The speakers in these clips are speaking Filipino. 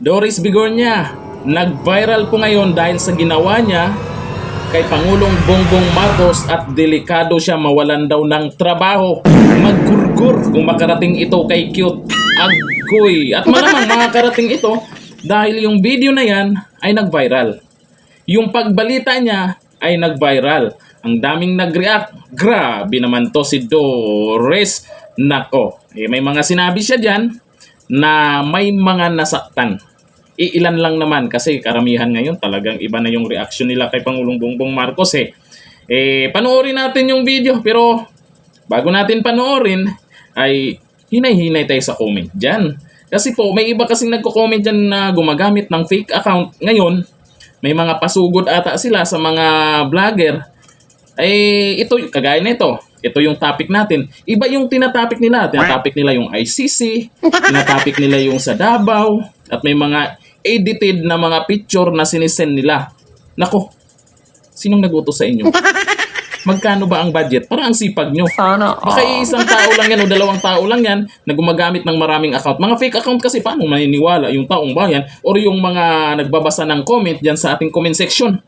Doris Bigornia, nag-viral po ngayon dahil sa ginawa niya kay Pangulong Bongbong Marcos at delikado siya mawalan daw ng trabaho. Maggurgur kung makarating ito kay Cute Agoy. At malamang makakarating ito dahil yung video na yan ay nag-viral. Yung pagbalita niya ay nag-viral. Ang daming nag-react. Grabe naman to si Doris. Nako, may mga sinabi siya dyan na may mga nasaktan. Iilan lang naman kasi karamihan ngayon talagang iba na yung reaction nila kay Pangulong Bongbong Marcos panoorin natin yung video, pero bago natin panoorin ay hinay-hinay tayo sa comment dyan. Kasi po may iba kasing nagko-comment dyan na gumagamit ng fake account. Ngayon may mga pasugod ata sila sa mga vlogger. Ito kagaya nito. Ito yung topic natin. Iba yung tinatopic nila. Tinatopic nila yung ICC, tinatopic nila yung sa Davao, at may mga edited na mga picture na sinisend nila. Nako, sinong nagutos sa inyo? Magkano ba ang budget? Para ang sipag nyo. Baka isang tao lang yan o dalawang tao lang yan na gumagamit ng maraming account. Mga fake account kasi paano maniniwala yung taong bayan or yung mga nagbabasa ng comment dyan sa ating comment section.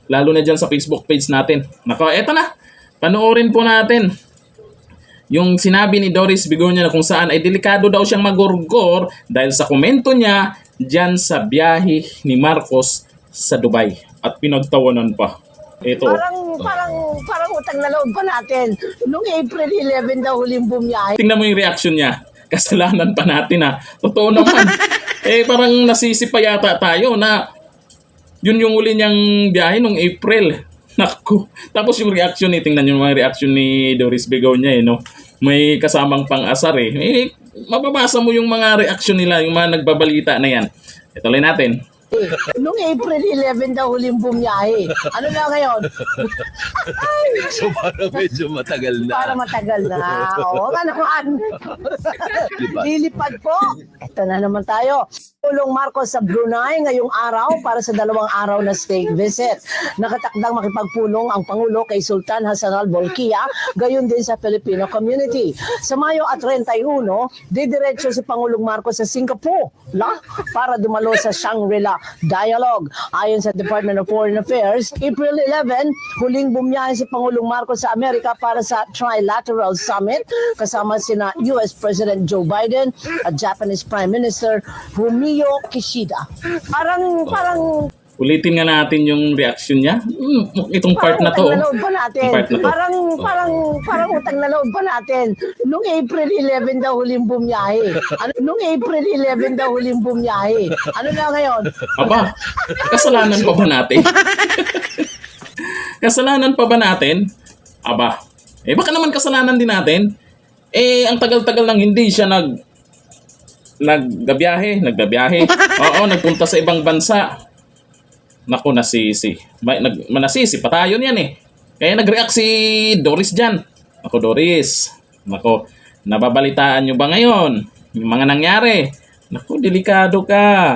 Lalo na dyan sa Facebook page natin. Nako, eto na. Panoorin po natin yung sinabi ni Doris Bigornia na kung saan ay delikado daw siyang magurgor dahil sa komento niya dyan sa biyahe ni Marcos sa Dubai. At pinagtawanan pa. Ito. Parang utang na loob pa natin. Noong April 11 daw huling bumiyahe. Tingnan mo yung reaction niya. Kasalanan pa natin ha. Totoo naman. Parang nasisi pa yata tayo na yun yung uli niyang biyahe noong April. Naku. Tapos yung reaction tingnan yung mga reaction ni Doris Bigornia no. May kasamang pang-asar mababasa mo yung mga reaction nila, yung mga nagbabalita na yan. Ituloy natin. Noong April 11 daw huling bumiyahe. Ano na ngayon? So parang medyo matagal na. Para matagal na. Oo, nakuhaan. Diba? Lilipad po. Ito na naman tayo. Pulong Marcos sa Brunei ngayong araw para sa 2 araw na state visit. Nakatakdang makipagpulong ang Pangulo kay Sultan Hassan al-Bolkiah, gayon din sa Filipino community. Sa Mayo at 31, didiretso si Pangulong Marcos sa Singapore para dumalo sa Shangri-La Dialogue. Ayon sa Department of Foreign Affairs, April 11, huling bumiyahe si Pangulong Marcos sa Amerika para sa Trilateral Summit kasama sina US President Joe Biden at Japanese Prime Minister Fumio Kishida. Parang Ulitin nga natin yung reaction niya. Itong part na to. Utang na loob pa natin. Part na to. Parang utang na loob pa natin. Noong April 11 daw huling bumiyahe. Noong April 11 daw huling bumiyahe. Ano na ngayon? Aba, kasalanan pa ba natin? Kasalanan pa ba natin? Aba, baka naman kasalanan din natin. Ang tagal-tagal nang hindi siya nagbabiyahe. Oo, nagpunta sa ibang bansa. Naku, nasisi. Manasisi pa tayo niyan Kaya nag-react si Doris dyan. Naku, Doris. Naku, nababalitaan nyo ba ngayon? Yung mga nangyari. Naku, delikado ka.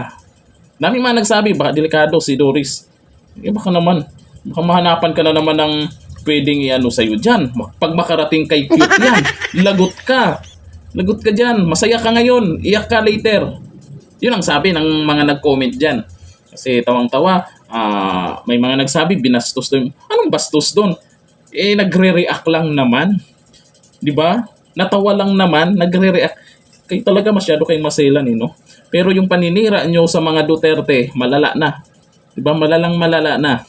Dami mga nagsabi, baka delikado si Doris. Baka naman. Baka mahanapan ka na naman ng pwedeng i-ano sa'yo dyan. Pag makarating kay Cute yan, lagot ka. Lagot ka dyan. Masaya ka ngayon. Iyak ka later. Yun ang sabi ng mga nag-comment dyan. Kasi tawang-tawa, may mga nagsabi, binastos doon. Anong bastos doon? Nagre-react lang naman. Di ba? Natawa lang naman, nagre-react. Kayo talaga masyado kayong maselan no? Pero yung paninira nyo sa mga Duterte, malala na. Di ba? Malala na.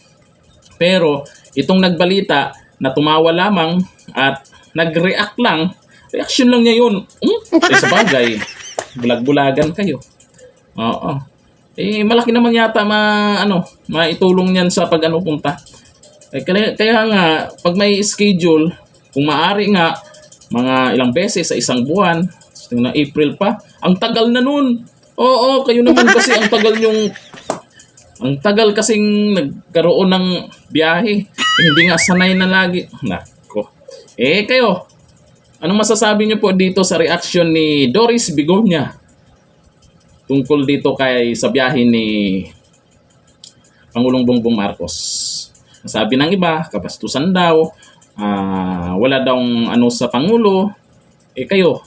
Pero itong nagbalita na tumawa lamang at nag-react lang, reaction lang niya yun. Sa bagay, bulag-bulagan kayo. Oo. Malaki naman yata maitulong niyan sa punta. Kaya nga, pag may schedule, kung maaari nga, mga ilang beses sa isang buwan, na April pa, ang tagal na nun. Oo, kayo naman kasi ang tagal kasing nagkaroon ng biyahe. Hindi nga sanay na lagi. Nako. Kayo, anong masasabi niyo po dito sa reaction ni Doris Bigornia tungkol dito sa biyahe ni Pangulong Bongbong Marcos? Sabi ng iba, kabastusan daw, wala daw sa Pangulo. Kayo,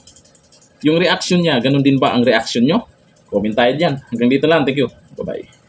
yung reaction niya, ganun din ba ang reaction nyo? Comment tayo dyan. Hanggang dito lang. Thank you. Bye-bye.